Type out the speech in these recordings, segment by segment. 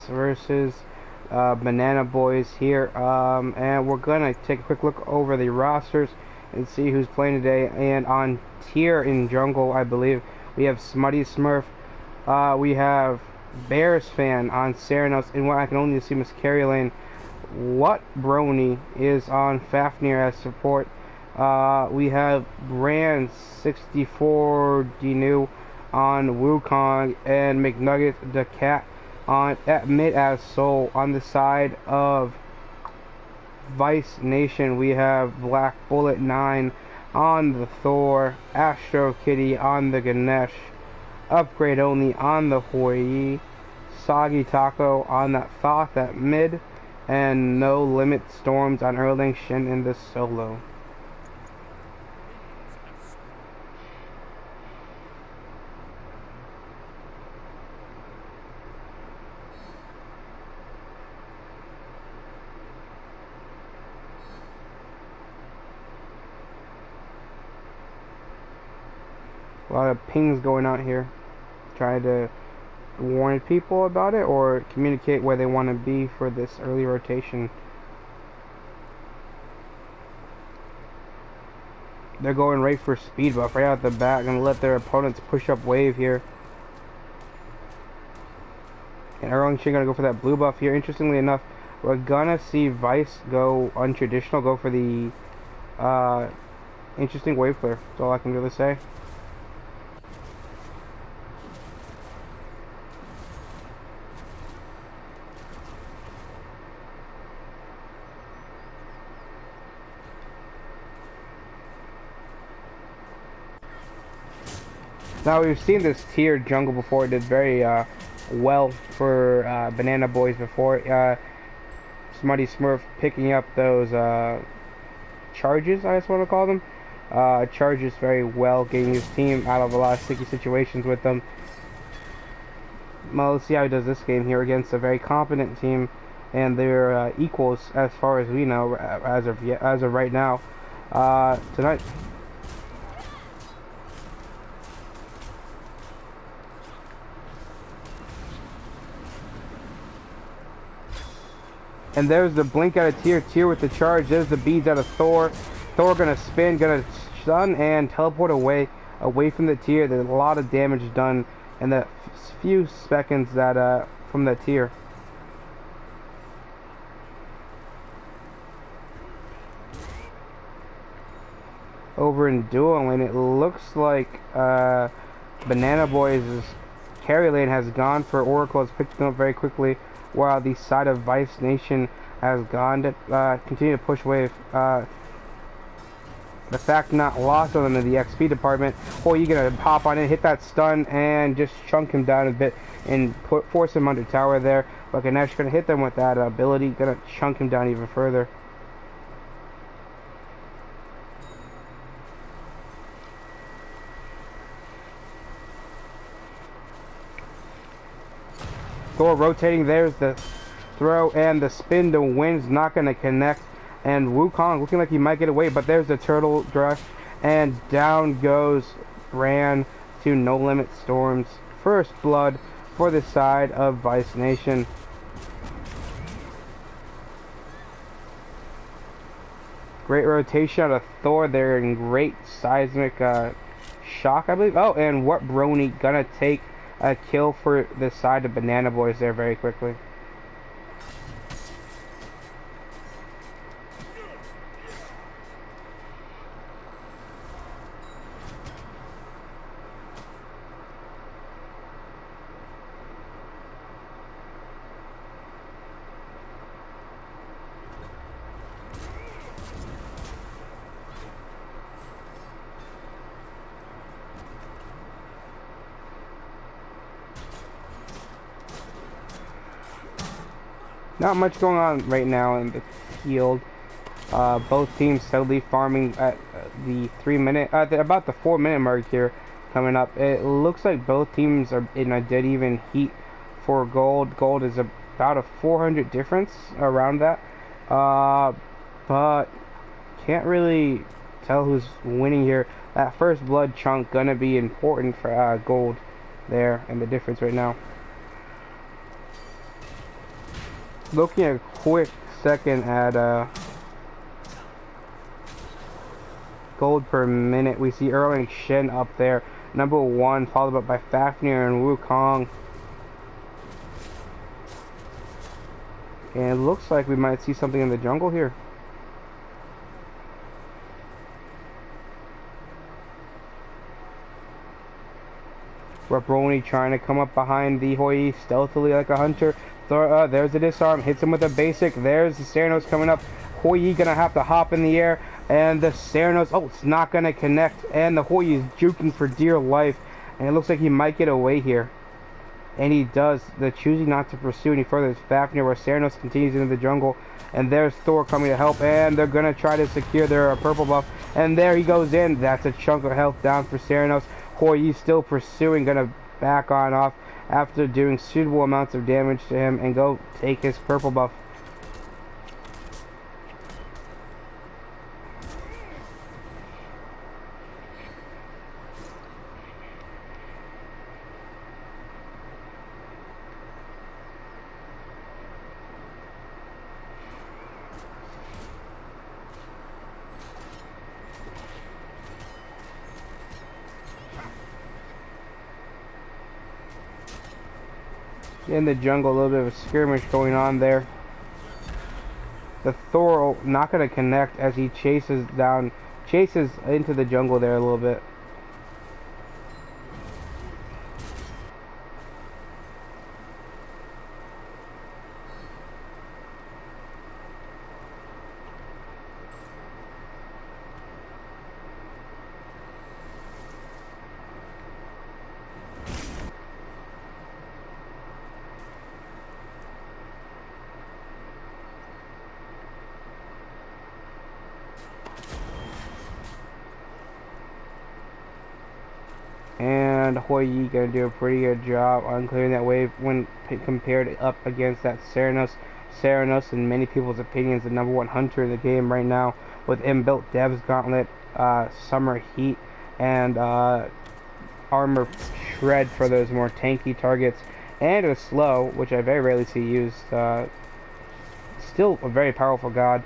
versus Banana Boys here, and we're gonna take a quick look over the rosters and see who's playing today. And on tier in jungle, I believe we have Smutty Smurf, we have Bears Fan on Serenos, and what I can only assume is Carry Lane. What Brony is on Fafnir as support. We have Brand 64 Dinu on Wukong, and McNugget the Cat on at mid as Soul. On the side of Vyse Nation, we have Black Bullet 9 on the Thor, Astro Kitty on the Ganesh, Upgrade Only on the Hoi, Soggy Taco on that Thoth at mid, and No Limit Storms on Erling Shin in the solo. A lot of pings going out here, trying to warn people about it or communicate where they want to be for this early rotation. They're going right for speed buff right out the bat, gonna let their opponents push up wave here. And Erling Shin gonna go for that blue buff here. Interestingly enough, we're gonna see Vyse go untraditional, go for the interesting wave clear. That's all I can really say. Now, we've seen this tier jungle before. It did very well for Banana Boys before. Smutty Smurf picking up those charges, I just want to call them. Charges very well, getting his team out of a lot of sticky situations with them. Well, let's see how he does this game here against a very competent team, and they're equals as far as we know as of right now tonight. And there's the blink out of tier with the charge. There's the beads out of Thor. Thor gonna spin, gonna stun and teleport away from the tier. There's a lot of damage done in the few seconds that from the tier. Over in duo lane, it looks like Banana Boys' carry lane has gone for Oracle, has picked them up very quickly, while the side of Vyse Nation has gone to continue to push wave. The fact not lost on them in the XP department. Or you're gonna hop on in, hit that stun, and just chunk him down a bit and force him under tower there. But Ganesh gonna hit them with that ability, gonna chunk him down even further. Thor rotating, there's the throw and the spin. The wind's not going to connect, and Wukong looking like he might get away, but there's the turtle rush, and down goes Bran to No Limit Storms. First blood for the side of Vyse Nation. Great rotation out of Thor there, and great seismic shock, I believe. Oh, and what Brony gonna take a kill for the side of Banana Boys there very quickly. Not much going on right now in the field. Both teams steadily farming at the 3-minute, about the 4-minute mark here coming up. It looks like both teams are in a dead even heat for gold. Gold is about a 400 difference around that, but can't really tell who's winning here. That first blood chunk gonna be important for gold there, and the difference right now. Looking a quick second at gold per minute, we see Erling Shen up there, number 1, followed up by Fafnir and Wukong. And it looks like we might see something in the jungle here. Rabroni trying to come up behind the Hoi stealthily like a hunter. There's the disarm, hits him with a basic. There's the Ceranos coming up. Hoi gonna have to hop in the air, and the Ceranos, oh, it's not gonna connect, and the Hoi is juking for dear life, and it looks like he might get away here. And he does. The choosing not to pursue any further is Fafnir, where Ceranos continues into the jungle, and there's Thor coming to help, and they're gonna try to secure their purple buff, and there he goes in. That's a chunk of health down for Ceranos. Hoi still pursuing, gonna back on off after doing suitable amounts of damage to him and go take his purple buff. In the jungle, a little bit of a skirmish going on there. The Thor not going to connect as he chases into the jungle there a little bit. And Hoi Yi gonna do a pretty good job on clearing that wave when compared up against that Ceranos. Ceranos, in many people's opinions, the number 1 hunter in the game right now, with inbuilt Dev's Gauntlet, Summer Heat, and Armor Shred for those more tanky targets, and a slow, which I very rarely see used. Still a very powerful god.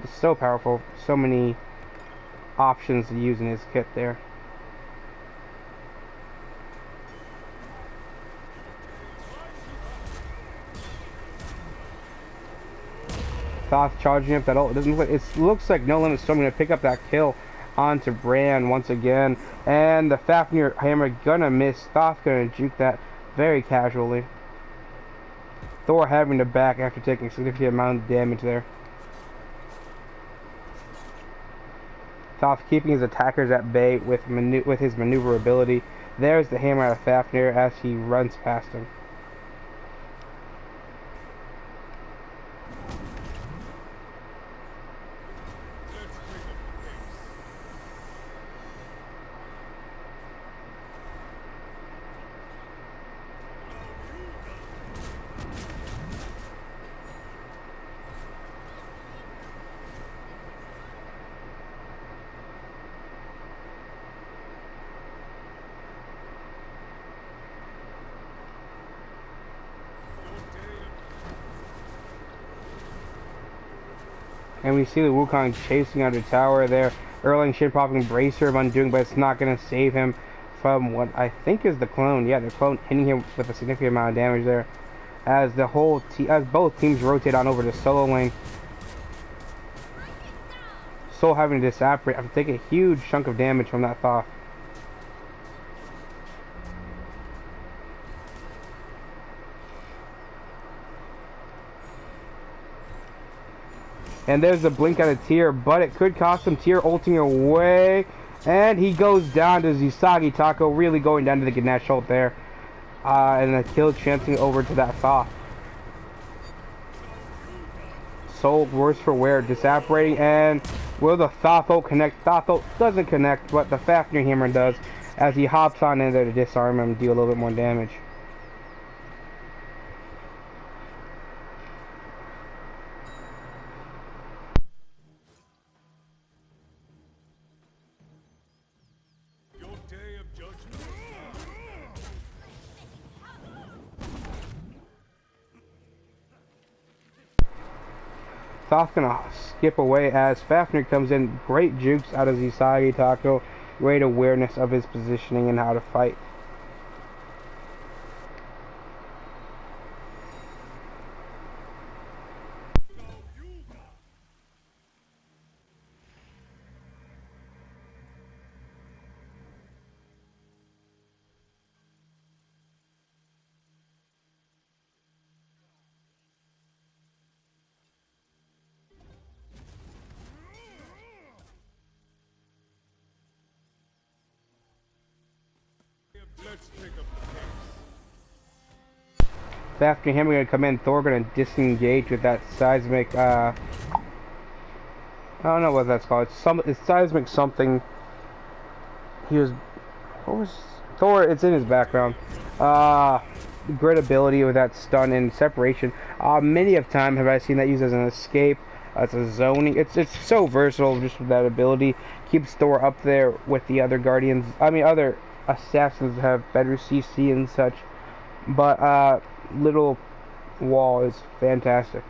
It's so powerful. So many options to use in his kit there. Thoth charging up that ult. It looks like No Limit Storm going to pick up that kill onto Bran once again. And the Fafnir hammer gonna miss. Thoth gonna juke that very casually. Thor having to back after taking a significant amount of damage there. Thoth keeping his attackers at bay with his maneuverability. There's the hammer out of Fafnir as he runs past him. And we see the Wukong chasing out the tower there. Erling Shen popping Bracer of Undoing, but it's not going to save him from what I think is the clone. Yeah, the clone hitting him with a significant amount of damage there. As both teams rotate on over to solo lane. Soul having to disapparate after taking a huge chunk of damage from that Thoth. And there's the blink out of Tyr, but it could cost him. Tyr ulting away. And he goes down to Usagi Taco, really going down to the Ganesh ult there. And a kill chancing over to that Thoth. Soul worse for wear, disapparating, and will the Thoth ult connect? Thoth ult doesn't connect, but the Fafnir hammer does, as he hops on in there to disarm him and deal a little bit more damage. Thoth gonna skip away as Fafnir comes in. Great jukes out of Zisagi Taco. Great awareness of his positioning and how to fight. Let's pick up the pace. After him, we're gonna come in. Thor gonna disengage with that seismic. I don't know what that's called. It's seismic something. He was. What was Thor? It's in his background. Great ability with that stun and separation. Many of time have I seen that used as an escape. As a zoning. It's so versatile just with that ability. Keeps Thor up there with the other guardians. I mean, other assassins have better CC and such. But little wall is fantastic.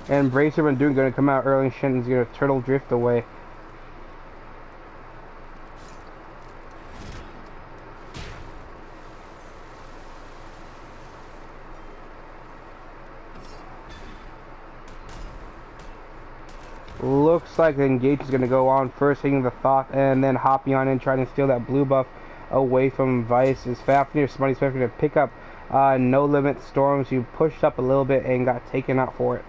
And Bracer and Doom gonna come out early and Shen's gonna turtle drift away. Looks like the engage is going to go on first, hitting the Thoth, and then hopping on in, trying to steal that blue buff away from Vyse. Is Fafnir, somebody's going to pick up No Limit Storms, who pushed up a little bit and got taken out for it.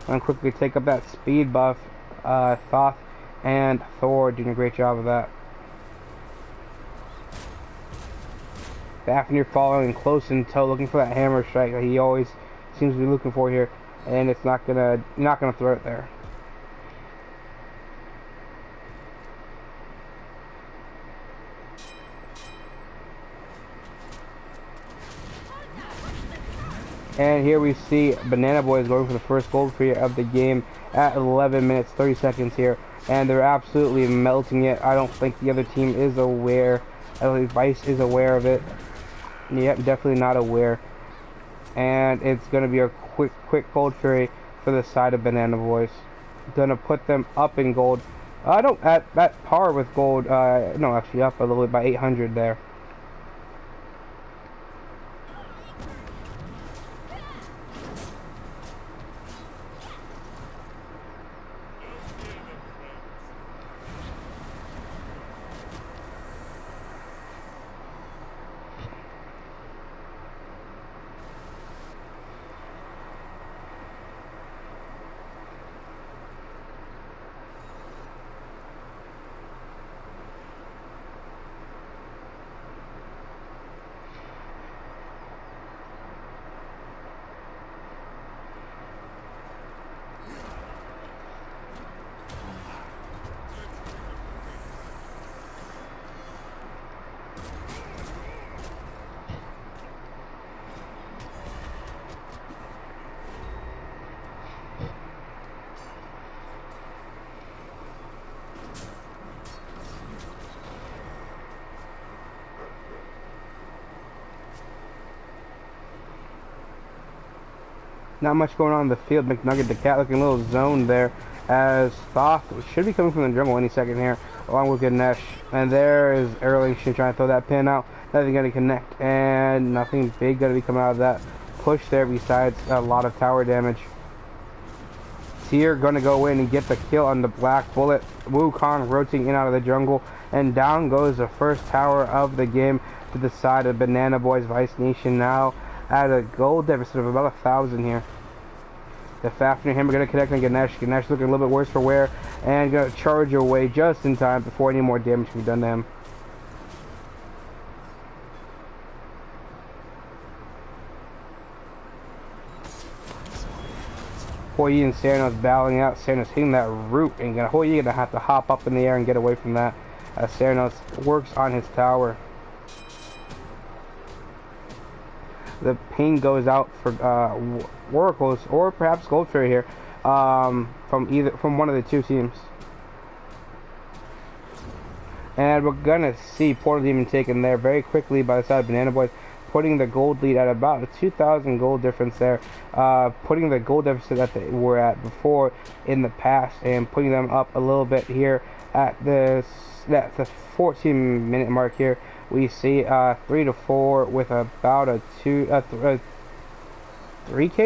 And quickly take up that speed buff. Thoth and Thor doing a great job of that. Fafnir following close in tow, looking for that hammer strike that he always seems to be looking for here, and it's not gonna throw it there. And here we see Banana Boys going for the first gold free of the game at 11 minutes 30 seconds here, and they're absolutely melting it. I don't think the other team is aware. I don't think Vyse is aware of it. Yep, definitely not aware. And it's going to be a quick gold fairy for the side of Banana Boys. Going to put them up in gold. I don't at par with gold. No, actually up a little bit by 800 there. Not much going on in the field. McNugget the cat looking a little zoned there as Thoth should be coming from the jungle any second here along with Ganesh. And there is Erlingshin trying to throw that pin out. Nothing going to connect and nothing big going to be coming out of that push there besides a lot of tower damage. Tyr going to go in and get the kill on the Black Bullet. Wukong rotating in out of the jungle, and down goes the first tower of the game to the side of Banana Boys. Vyse Nation now at a gold deficit of about 1,000 here. The Fafnir Hammer going to connect on Ganesh. Ganesh looking a little bit worse for wear and going to charge away just in time before any more damage can be done to him. Hoi and Ceranos battling out. Ceranos hitting that root, and Hoi going to have to hop up in the air and get away from that as Ceranos works on his tower. The ping goes out for Oracles or perhaps Gold Fairy here from one of the two teams. And we're gonna see Portal Demon taken there very quickly by the side of Banana Boys, putting the gold lead at about a 2,000 gold difference there, putting the gold deficit that they were at before in the past, and putting them up a little bit here at the 14-minute mark here. We see 3 to 4 with about a 3K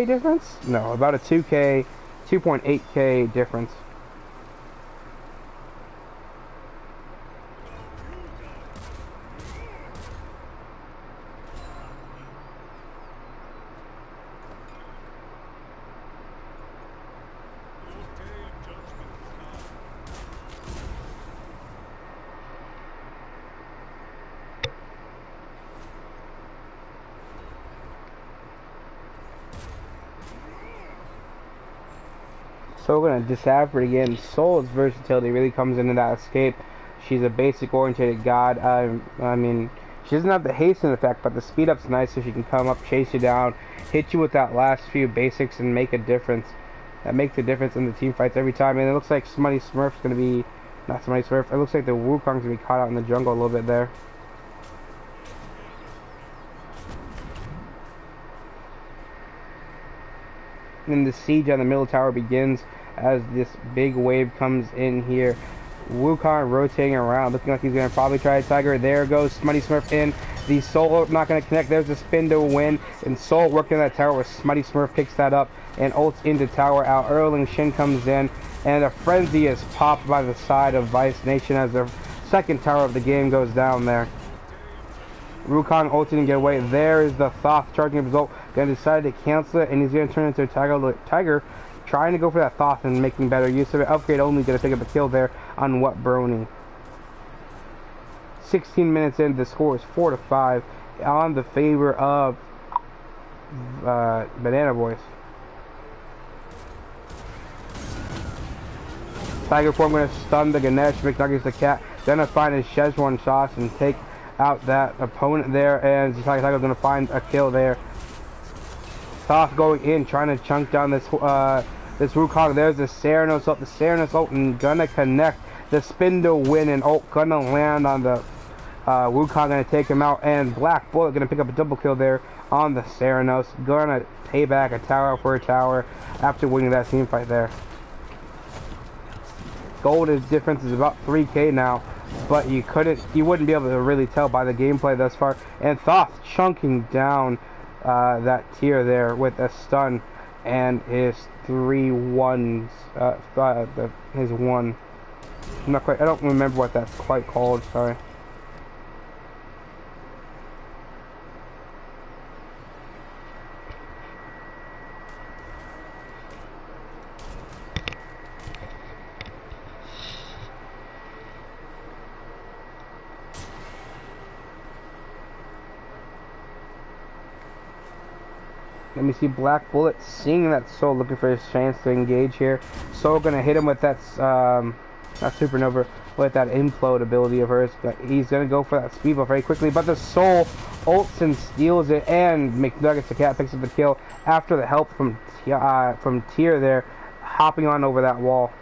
difference? No, about a 2.8K difference. So we're going to disable it again. Soul's versatility really comes into that escape. She's a basic oriented god. I mean, she doesn't have the hasten effect, but the speed up's nice, so she can come up, chase you down, hit you with that last few basics, and make a difference. That makes a difference in the team fights every time. And it looks like Smutty Smurf's going to be, not Smutty Smurf, it looks like the Wukong's going to be caught out in the jungle a little bit there. And the siege on the middle tower begins as this big wave comes in here. Wukong rotating around, looking like he's going to probably try a tiger. There goes Smutty Smurf in. The Soul not going to connect. There's a spin to win. And Soul working that tower where Smutty Smurf picks that up and ults into tower out. Erling Shin comes in. And a frenzy is popped by the side of Vyse Nation as the second tower of the game goes down there. Wukong ulting and get away. There is the Thoth charging up his ult. Going to decide to cancel it, and he's going to turn into a tiger, trying to go for that Thoth and making better use of it. Upgrade only going to pick up a kill there on What Brony. 16 minutes in, the score is 4 to 5 on the favor of Banana Boys. Tiger form going to stun the Ganesh, McNuggets the cat. Gonna find his Szechuan shots and take out that opponent there, and Tiger's gonna find a kill there. Thoth going in, trying to chunk down this this Wukong. There's the Serenos ult, and gonna connect the spin to win, and ult gonna land on the Wukong, gonna take him out, and Black Bullet gonna pick up a double kill there on the Serenos. Gonna pay back a tower for a tower after winning that team fight there. Gold difference is about 3K now, but you wouldn't be able to really tell by the gameplay thus far. And Thoth chunking down that tier there with a stun and his 3 1s, his one. I'm not quite, I don't remember what that's quite called, sorry. Let me see, Black Bullet seeing that Soul, looking for his chance to engage here. Soul gonna hit him with that, not Supernova, with that implode ability of hers. But he's gonna go for that speed buff very quickly, but the Soul ults and steals it, and McNuggets the cat picks up the kill after the help from Tier there, hopping on over that wall.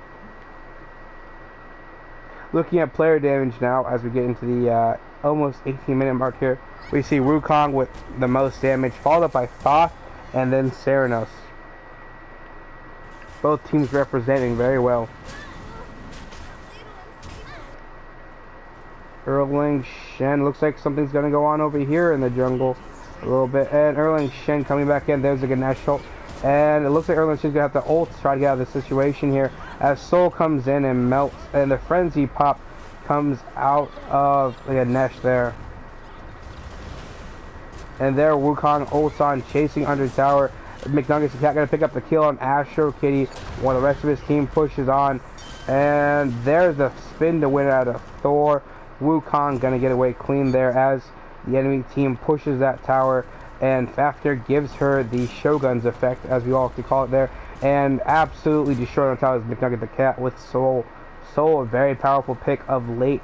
Looking at player damage now as we get into the almost 18-minute mark here. We see Wukong with the most damage, followed up by Thoth, and then Serenos. Both teams representing very well. Erling Shen, looks like something's going to go on over here in the jungle a little bit. And Erling Shen coming back in. There's a Ganesh ult. And it looks like Erling Shen's going to have to ult to try to get out of the situation here as Soul comes in and melts. And the Frenzy Pop comes out of the Ganesh there. And there, Wukong ults on, chasing under tower. McNuggets is going to pick up the kill on Astro Kitty while the rest of his team pushes on. And there's the spin to win out of Thor. Wukong going to get away clean there as the enemy team pushes that tower. And Factor gives her the Shogun's effect, as we all like to call it there. And absolutely destroying the towers. McNugget the cat with Soul. Soul, a very powerful pick of late.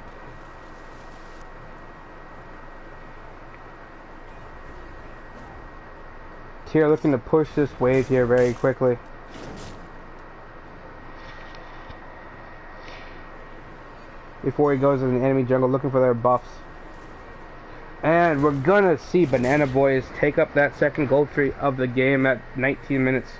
Tier looking to push this wave here very quickly. before he goes in the enemy jungle looking for their buffs. And we're gonna see Banana Boys take up that second gold tree of the game at 19 minutes.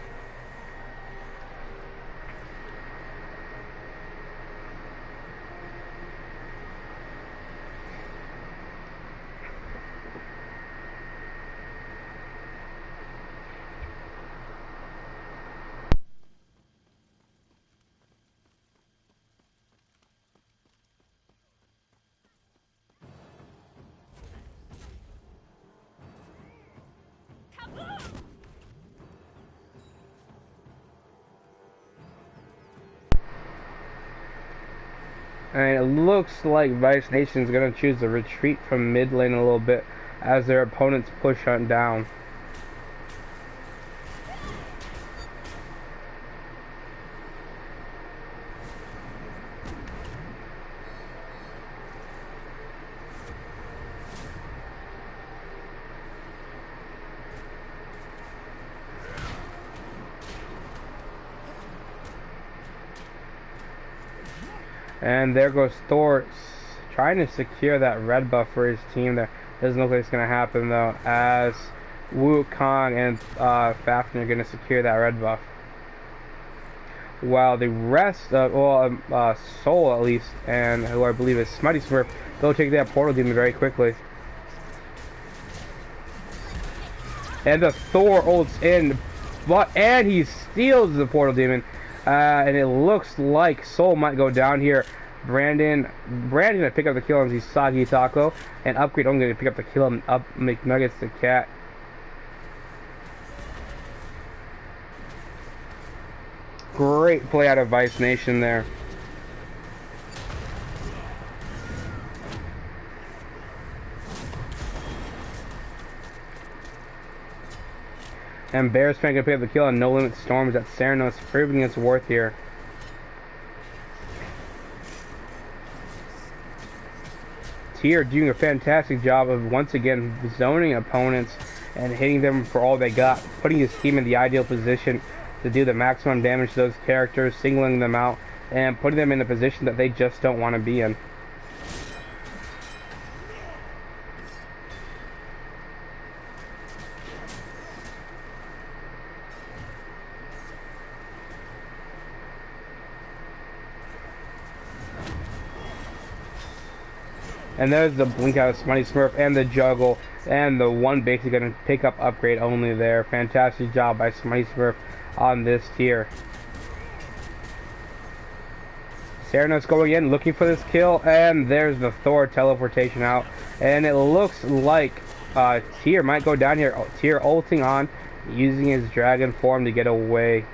And it looks like Vyse Nation is going to choose to retreat from mid lane a little bit as their opponents push on down. And there goes Thor trying to secure that red buff for his team there. Doesn't look like it's going to happen though, as Wukong and Fafnir are going to secure that red buff. While the rest of, Soul at least, and who I believe is Smite Smurf, they'll take that portal demon very quickly. And the Thor ults in, and he steals the portal demon. And it looks like Soul might go down here. Brandon to pick up the kill on Zisagi Taco, and Upgrade only going to pick up the kill and up McNuggets the cat. Great play out of Vyse Nation there. And Bears fan gonna pick up the kill on No Limit Storms at Ceranos, proving its worth here. Tier doing a fantastic job of once again zoning opponents and hitting them for all they got, putting his team in the ideal position to do the maximum damage to those characters, singling them out, and putting them in a position that they just don't want to be in. And there's the blink out of Smutty Smurf and the juggle, and the one basically going to pick up upgrade only there. Fantastic job by Smutty Smurf on this tier. Ceranos going in, looking for this kill, and there's the Thor teleportation out. And it looks like Tier might go down here. Tier ulting on, using his dragon form to get away.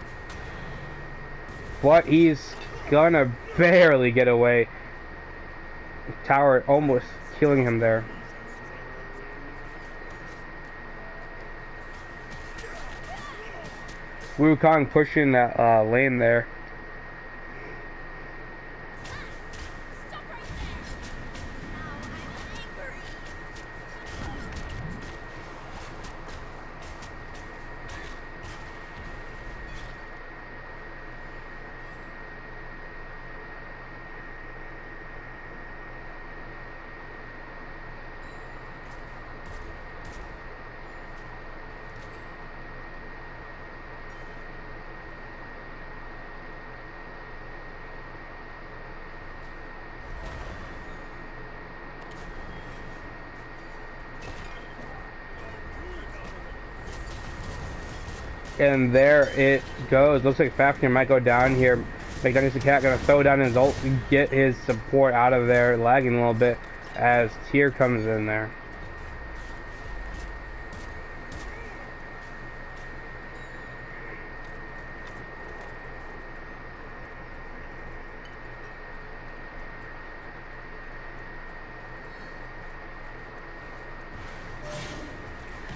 But he's gonna barely get away. Tower almost killing him there. Wukong pushing that lane there. And there it goes. Looks like Fafnir might go down here. McDonald's the cat gonna throw down his ult and get his support out of there, lagging a little bit as Tier comes in there.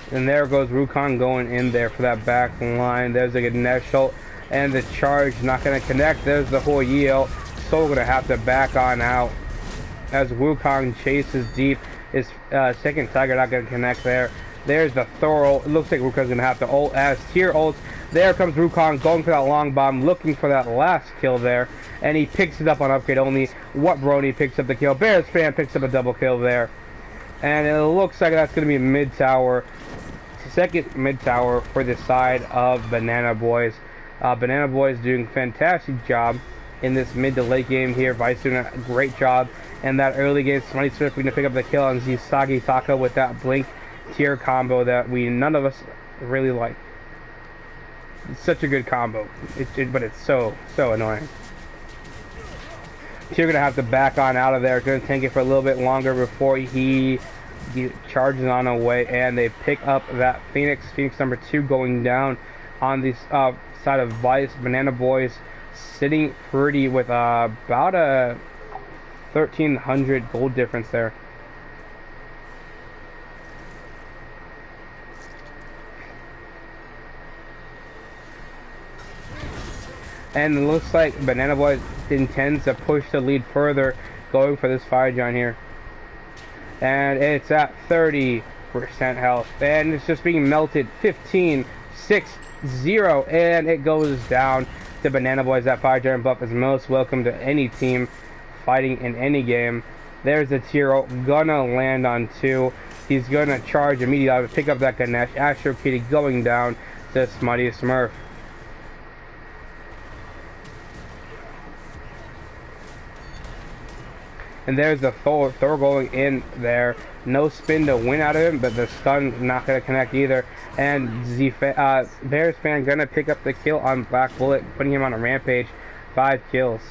And there goes Wukong going in there for that back line. There's a Ganesh ult, and the charge not going to connect. There's the whole Yeo. So going to have to back on out as Wukong chases deep. His second Tiger not going to connect there. There's the Thor ult. It looks like Wukong's going to have to ult as Tier ults There comes Rukon going for that long bomb, looking for that last kill there, and he picks it up on upgrade only. What Brony picks up the kill. Bears fan picks up a double kill there. And it looks like that's going to be mid-tower. Second mid-tower for the side of Banana Boys. Banana Boys doing a fantastic job in this mid to late game here. Vyse doing a great job in that early game. Smite Swift going to pick up the kill on Usagi Taka with that blink tier combo that none of us really like. It's such a good combo, but it's so annoying. Tier gonna have to back on out of there. Gonna tank it for a little bit longer before he charges on away, and they pick up that Phoenix number 2 going down on the side of Vyse. Banana Boys sitting pretty with about a 1,300 gold difference there. And it looks like Banana Boys intends to push the lead further, going for this fire giant here. And it's at 30% health, and it's just being melted. 15, 6, 0, and it goes down to Banana Boys. That fire giant buff is most welcome to any team fighting in any game. There's a Tiro gonna land on 2. He's gonna charge immediately, pick up that Ganesh. Astro Kitty going down to Smutty Smurf. And there's the Thor going in there. No spin to win out of him, but the stun not going to connect either. And Bears fan going to pick up the kill on Black Bullet, putting him on a rampage. 5 kills.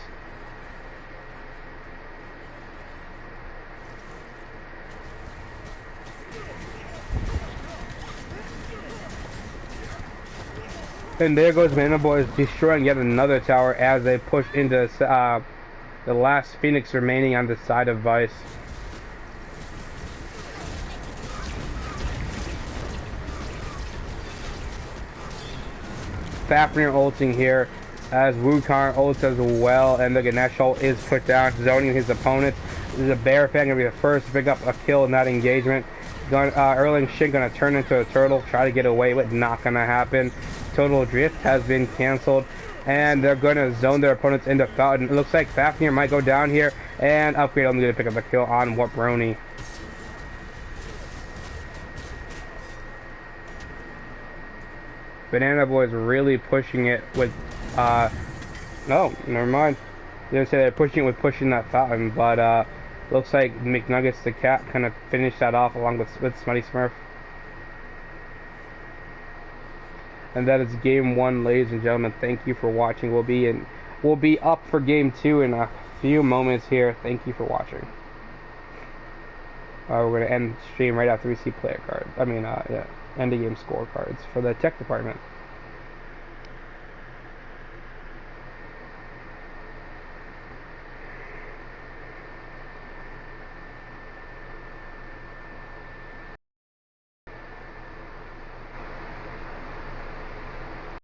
And there goes Banana Boys destroying yet another tower as they push into the last Phoenix remaining on the side of Vyse. Fafnir ulting here as Wukong ults as well, and the Ganesh ult is put down, zoning his opponents. This is a Bear fan going to be the first to pick up a kill in that engagement. Erling Shin going to turn into a turtle, try to get away, but not going to happen. Total Drift has been cancelled, and they're going to zone their opponents into Fountain. It looks like Fafnir might go down here, and Upgrade only going to pick up a kill on What Brony. Banana Boys really pushing it with, no, never mind. They say they're pushing it with pushing that Fountain, but looks like McNuggets the cat kind of finished that off along with Smutty Smurf. And that is game 1, ladies and gentlemen. Thank you for watching. We'll be up for game 2 in a few moments here. Thank you for watching. We're gonna end the stream right after we see player cards. I mean, yeah, end the game scorecards for the tech department.